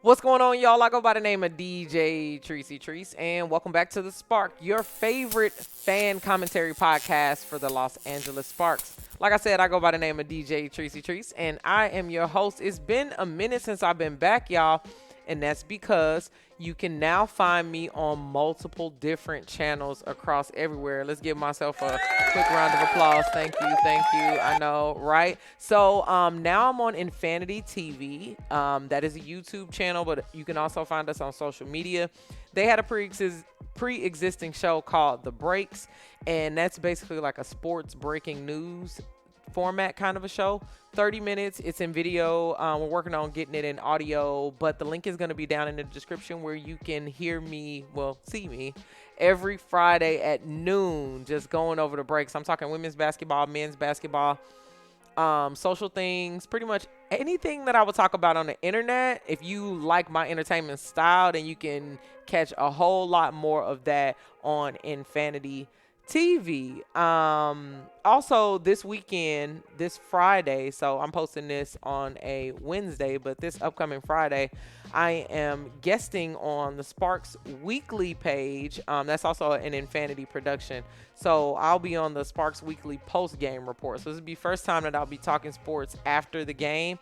What's going on, y'all? I go by the name of DJ Treese, and welcome back to The Spark, your favorite fan commentary podcast for the Los Angeles Sparks. Like I said, I go by the name of DJ Treese, and I am your host. It's been a minute since I've been back, y'all, and that's because you can now find me on multiple different channels across everywhere. Let's give myself a quick round of applause. Thank you. I know, right? So now I'm on InFanityTV. That is a YouTube channel, but you can also find us on social media. They had a pre-existing show called The Breaks, and that's basically like a sports breaking news format kind of a show. 30 minutes. It's in video. We're working on getting it in audio, but the link is going to be down in the description where you can hear me, see me every Friday at noon, just going over the breaks. I'm talking women's basketball, men's basketball, social things, pretty much anything that I would talk about on the internet. If you like my entertainment style, then you can catch a whole lot more of that on InFanityTV. Also this weekend, this Friday, so I'm posting this on a Wednesday, but this upcoming Friday, I am guesting on the Sparks Weekly page. That's also an Infinity production. So I'll be on the Sparks Weekly post-game report. So this will be the first time that I'll be talking sports after the game.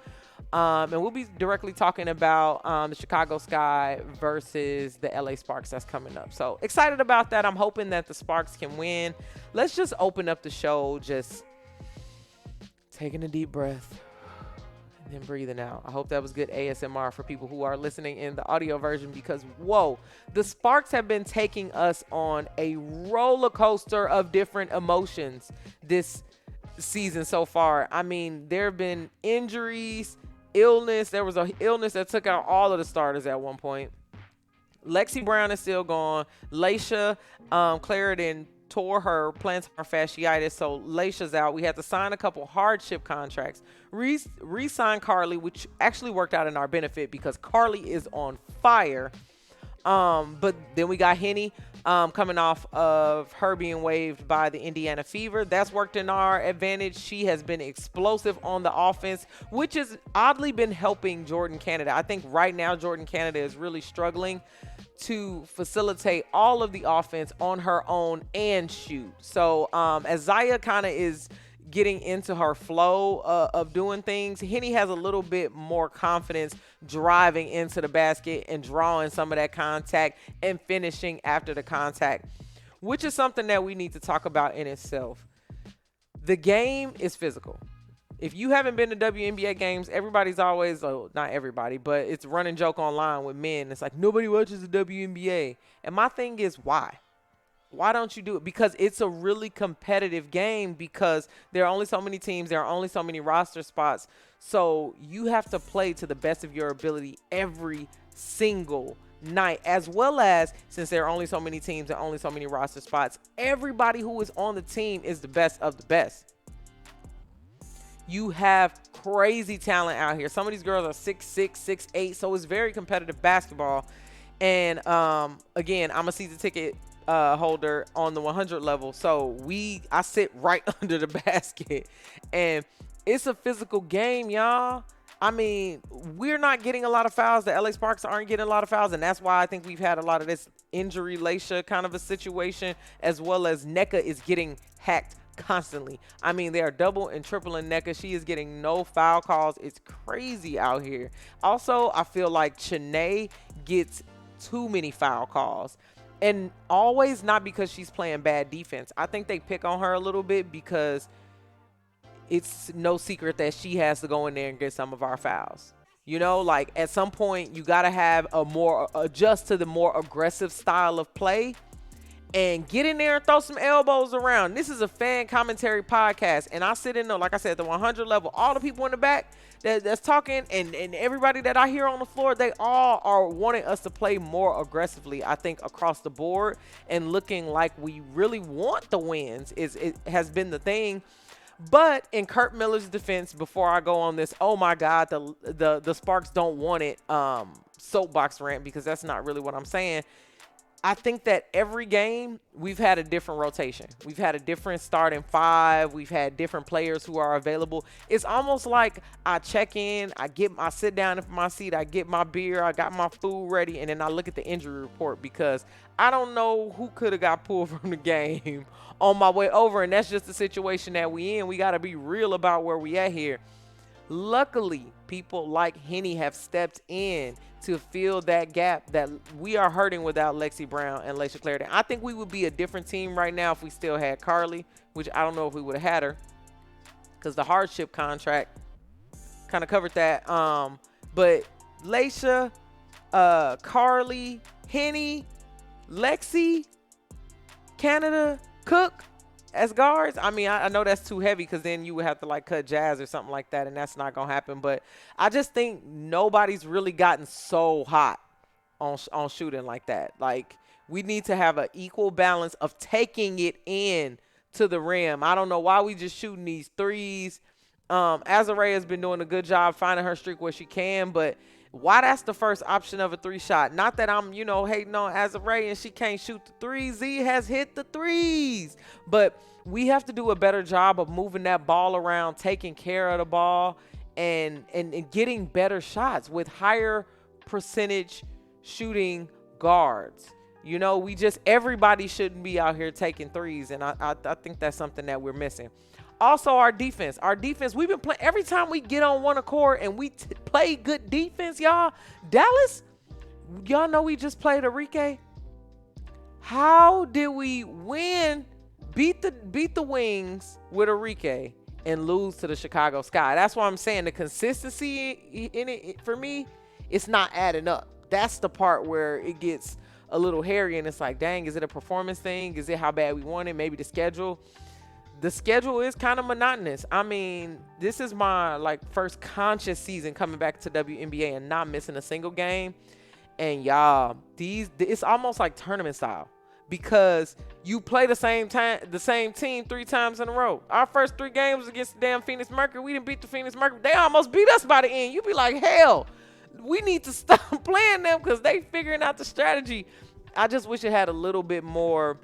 And we'll be directly talking about the Chicago Sky versus the LA Sparks that's coming up. So excited about that. I'm hoping that the Sparks can win. Let's just open up the show, just taking a deep breath and then breathing out. I hope that was good ASMR for people who are listening in the audio version, because whoa, the Sparks have been taking us on a roller coaster of different emotions this season so far. I mean, there have been injuries, illness. There was an illness that took out all of the starters at one point. Lexi Brown is still gone. Laisha Clarendon tore her plantar fasciitis, so Laisha's out. We had to sign a couple hardship contracts. Re-sign Carly, which actually worked out in our benefit because Carly is on fire. But then we got Henny coming off of her being waived by the Indiana Fever. That's worked in our advantage. She has been explosive on the offense, which has oddly been helping Jordan Canada. I think right now Jordan Canada is really struggling to facilitate all of the offense on her own and shoot. So as Zaya kind of is getting into her flow of doing things, Henny has a little bit more confidence driving into the basket and drawing some of that contact and finishing after the contact, which is something that we need to talk about in itself. The game is physical. If you haven't been to WNBA games, everybody's always, not everybody, but it's a running joke online with men. It's like, nobody watches the WNBA. And my thing is, why? Why don't you do it? Because it's a really competitive game, because there are only so many teams. There are only so many roster spots. So you have to play to the best of your ability every single night, as well as, since there are only so many teams and only so many roster spots, everybody who is on the team is the best of the best. You have crazy talent out here. Some of these girls are 6'6", 6'8", so it's very competitive basketball. And again, I'm a season ticket holder on the 100 level, so I sit right under the basket, and it's a physical game, y'all. I mean, we're not getting a lot of fouls. The LA Sparks aren't getting a lot of fouls, and that's why I think we've had a lot of this injury Laisha kind of a situation, as well as NECA is getting hacked constantly. I mean, they are double and tripling NECA. She is getting no foul calls. It's crazy out here. Also, I feel like Chanae gets too many foul calls, and always not because she's playing bad defense. I think they pick on her a little bit because it's no secret that she has to go in there and get some of our fouls. You know, like at some point you got to have adjust to the more aggressive style of play and get in there and throw some elbows around. This is a fan commentary podcast, and I sit in there, like I said, the 100 level, all the people in the back that's talking, and everybody that I hear on the floor, they all are wanting us to play more aggressively, I think, across the board, and looking like we really want the wins. It has been the thing. But in Kurt Miller's defense, before I go on this, oh my God, the Sparks don't want it soapbox rant, because that's not really what I'm saying. I think that every game we've had a different rotation. We've had a different starting five. We've had different players who are available. It's almost like I check in, I sit down in my seat, I get my beer, I got my food ready, and then I look at the injury report because I don't know who could have got pulled from the game on my way over, and that's just the situation that we in. We got to be real about where we at here. Luckily, people like Henny have stepped in to fill that gap that we are hurting without Lexi Brown and Laisha Clarendon. I think we would be a different team right now if we still had Carly, which I don't know if we would have had her because the hardship contract kind of covered that. But Laisha, Carly, Henny, Lexi, Canada, Cook as guards. I mean, I know that's too heavy because then you would have to like cut Jazz or something like that, and that's not going to happen. But I just think nobody's really gotten so hot on shooting like that. Like, we need to have an equal balance of taking it in to the rim. I don't know why we just shooting these threes. Azarea has been doing a good job finding her streak where she can, but why that's the first option of a three shot. Not that I'm, hating on Azarea and she can't shoot the threes. Z has hit the threes. But we have to do a better job of moving that ball around, taking care of the ball, and getting better shots with higher percentage shooting guards. Everybody shouldn't be out here taking threes, and I think that's something that we're missing. Also, our defense, we've been playing every time we get on one accord and we play good defense, y'all. Dallas, y'all know we just played Enrique. How did we beat the Wings with Enrique and lose to the Chicago Sky? That's why I'm saying the consistency in it for me, it's not adding up. That's the part where it gets a little hairy and it's like, dang, is it a performance thing? Is it how bad we want it? Maybe the schedule. The schedule is kind of monotonous. I mean, this is my first conscious season coming back to WNBA and not missing a single game. And y'all, it's almost like tournament style because you play the same team 3 times in a row. Our first 3 games was against the damn Phoenix Mercury. We didn't beat the Phoenix Mercury. They almost beat us by the end. You be like, hell, we need to stop playing them because they figuring out the strategy. I just wish it had a little bit more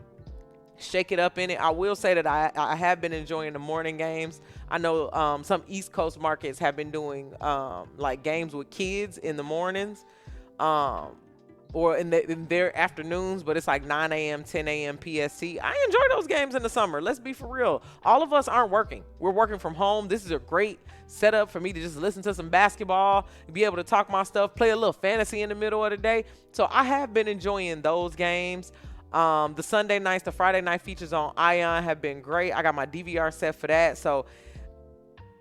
shake it up in it. I will say that I have been enjoying the morning games. I know some East Coast markets have been doing games with kids in the mornings or in their afternoons, but it's like 9 a.m., 10 a.m. PST. I enjoy those games in the summer. Let's be for real. All of us aren't working. We're working from home. This is a great setup for me to just listen to some basketball, be able to talk my stuff, play a little fantasy in the middle of the day. So I have been enjoying those games. The Sunday nights, the Friday night features on Ion have been great. I got my DVR set for that. So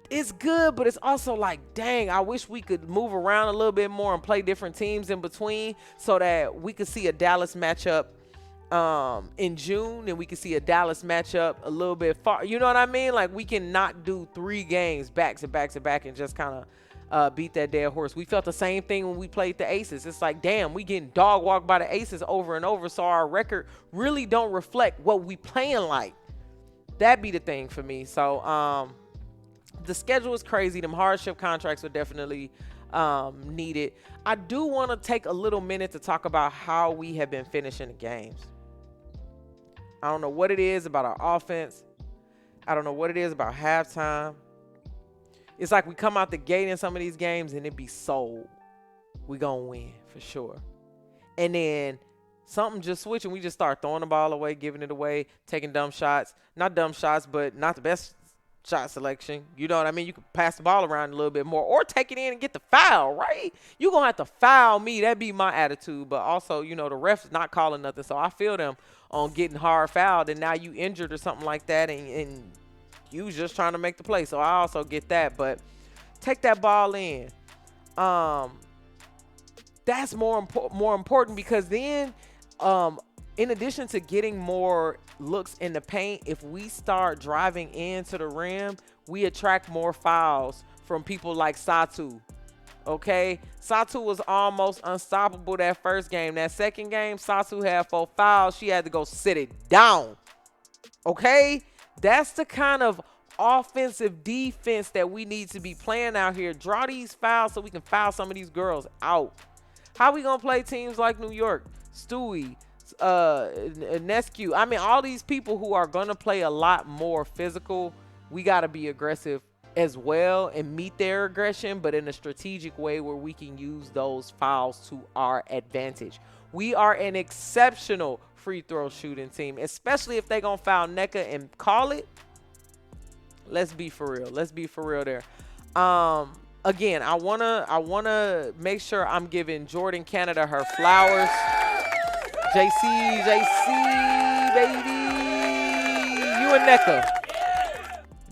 it's good, but it's also like, dang, I wish we could move around a little bit more and play different teams in between so that we could see a Dallas matchup in June and we could see a Dallas matchup a little bit far. You know what I mean? Like, we can not do 3 games back to back to back and just kind of beat that dead horse. We felt the same thing when we played the Aces. It's like, damn, we getting dog walked by the Aces over and over, so our record really don't reflect what we playing like. That be the thing for me. So the schedule is crazy. Them hardship contracts are definitely needed. I do want to take a little minute to talk about how we have been finishing the games. I don't know what it is about our offense. I don't know what it is about halftime. It's like we come out the gate in some of these games and it be sold. We gonna win for sure. And then something just switch and we just start throwing the ball away, giving it away, taking dumb shots. Not dumb shots, but not the best shot selection. You know what I mean? You can pass the ball around a little bit more or take it in and get the foul, right? You're going to have to foul me. That'd be my attitude. But also, the ref's not calling nothing. So I feel them on getting hard fouled and now you injured or something like that and you was just trying to make the play. So I also get that. But take that ball in. That's more important because then in addition to getting more looks in the paint, if we start driving into the rim, we attract more fouls from people like Satu. Okay? Satu was almost unstoppable that first game. That second game, Satu had 4 fouls. She had to go sit it down. Okay? That's the kind of offensive defense that we need to be playing out here. Draw these fouls so we can foul some of these girls out. How we going to play teams like New York, Stewie, Nescu. I mean, all these people who are going to play a lot more physical, we got to be aggressive as well and meet their aggression, but in a strategic way where we can use those fouls to our advantage. We are an exceptional free throw shooting team, especially if they're going to foul NECA and call it. Let's be for real. Let's be for real there. Again, I wanna make sure I'm giving Jordan Canada her flowers. JC, baby, you and NECA.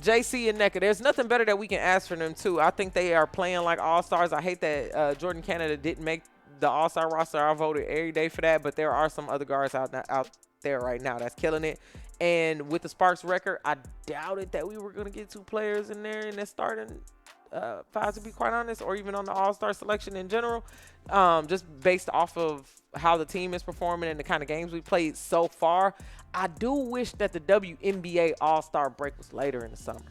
JC and NECA. There's nothing better that we can ask for them too. I think they are playing like all-stars. I hate that Jordan Canada didn't make the all-star roster. I voted every day for that, but there are some other guards out there right now that's killing it. And with the Sparks record, I doubted that we were going to get 2 players in there in the starting five, to be quite honest, or even on the all-star selection in general, just based off of how the team is performing and the kind of games we played so far. I do wish that the WNBA all-star break was later in the summer.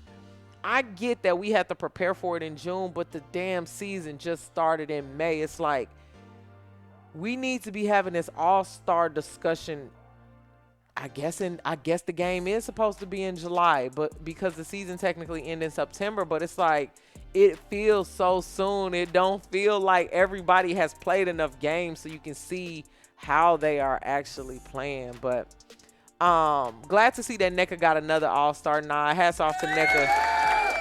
I get that we had to prepare for it in June, but the damn season just started in May. It's like we need to be having this all-star discussion. I guess the game is supposed to be in July, but because the season technically ends in September, but it's like it feels so soon. It don't feel like everybody has played enough games so you can see how they are actually playing. But glad to see that NECA got another all-star nod. Hats off to NECA.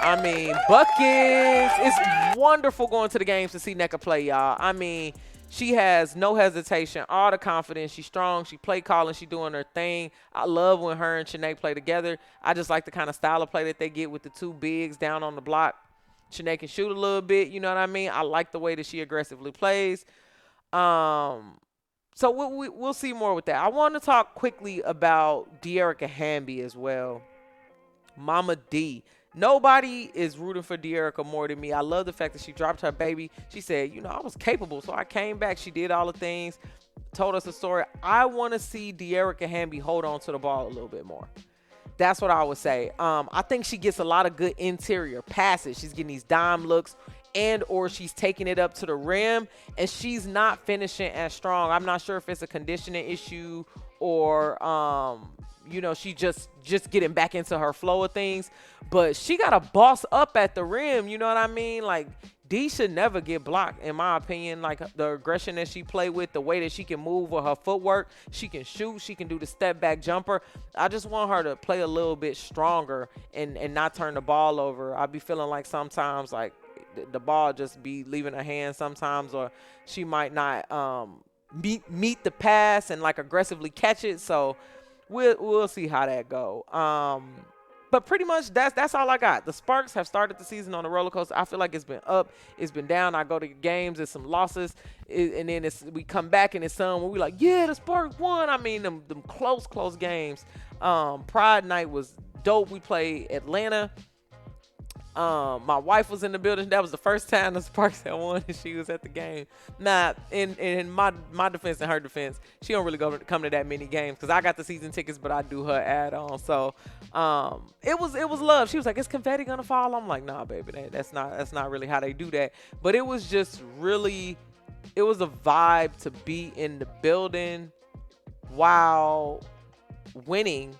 I mean, buckets. It's wonderful going to the games to see NECA play, y'all. I mean, she has no hesitation, all the confidence. She's strong. She play calling. She doing her thing. I love when her and Shanae play together. I just like the kind of style of play that they get with the 2 bigs down on the block. Shanae can shoot a little bit. You know what I mean? I like the way that she aggressively plays. So we'll see more with that. I want to talk quickly about De'Erica Hamby as well. Mama D. Nobody is rooting for De'Erica more than me. I love the fact that she dropped her baby. She said, you know, I was capable, so I came back. She did all the things, told us a story. I want to see De'Erica Hamby hold on to the ball a little bit more. That's what I would say. I think she gets a lot of good interior passes. She's getting these dime looks or she's taking it up to the rim, and she's not finishing as strong. I'm not sure if it's a conditioning issue or, you know, she just getting back into her flow of things. But she got to boss up at the rim, you know what I mean? Like, D should never get blocked, in my opinion. Like, the aggression that she play with, the way that she can move with her footwork, she can shoot, she can do the step back jumper. I just want her to play a little bit stronger and not turn the ball over. I be feeling like sometimes, like, the ball just be leaving her hands sometimes, or she might not meet the pass and, like, aggressively catch it. So we'll see how that go. But pretty much that's all I got. The Sparks have started the season on the roller coaster. I feel like it's been up, it's been down. I go to games, there's some losses, and then we come back and it's some where we like, yeah, the Sparks won. I mean, them close games. Pride night was dope. We played Atlanta. My wife was in the building. That was the first time the Sparks had won, and she was at the game. Nah, in my defense and her defense, she don't really come to that many games because I got the season tickets, but I do her add-on. So it was love. She was like, "Is confetti gonna fall?" I'm like, "Nah, baby, that's not really how they do that." But it was just really, it was a vibe to be in the building while winning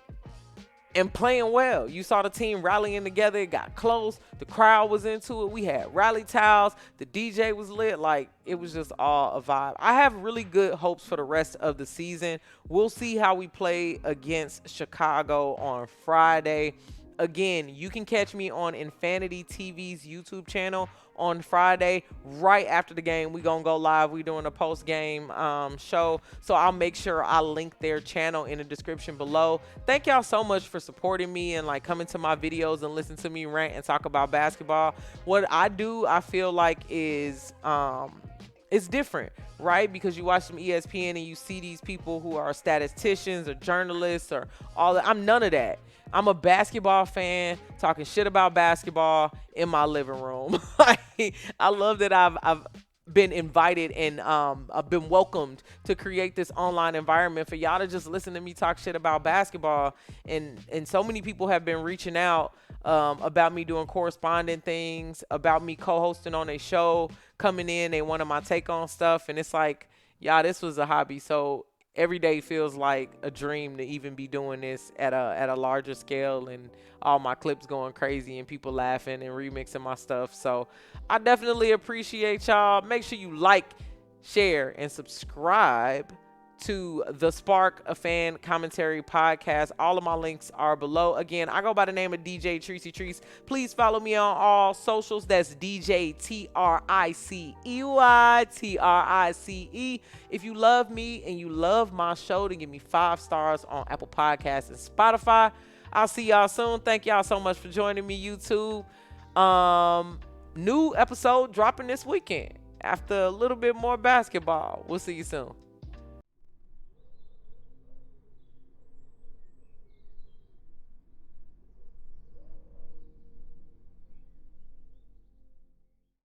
and playing well. You saw the team rallying together. It got close. The crowd was into it. We had rally towels. The DJ was lit. Like, it was just all a vibe. I have really good hopes for the rest of the season. We'll see how we play against Chicago on Friday. Again, you can catch me on InFanityTV's YouTube channel on Friday. Right after the game, we gonna go live. We doing a post-game show, so I'll make sure I link their channel in the description below. Thank y'all so much for supporting me and, like, coming to my videos and listen to me rant and talk about basketball. What I do, I feel like is it's different, right? Because you watch some ESPN and you see these people who are statisticians or journalists or all that. I'm none of that. I'm a basketball fan talking shit about basketball in my living room. I love that I've been invited and I've been welcomed to create this online environment for y'all to just listen to me talk shit about basketball. And so many people have been reaching out about me doing correspondent things, about me co-hosting on a show, coming in, they wanted my take on stuff. And it's like, y'all, this was a hobby. So every day feels like a dream to even be doing this at a larger scale, and all my clips going crazy and people laughing and remixing my stuff. So I definitely appreciate y'all. Make sure you like, share, and subscribe to the Spark a Fan Commentary podcast. All of my links are below. Again, I go by the name of DJ Treacey Treece. Please follow me on all socials. That's DJ TRICEY. If you love me and you love my show, then give me 5 stars on Apple Podcasts and Spotify. I'll see y'all soon. Thank y'all so much for joining me, YouTube. New episode dropping this weekend after a little bit more basketball. We'll see you soon.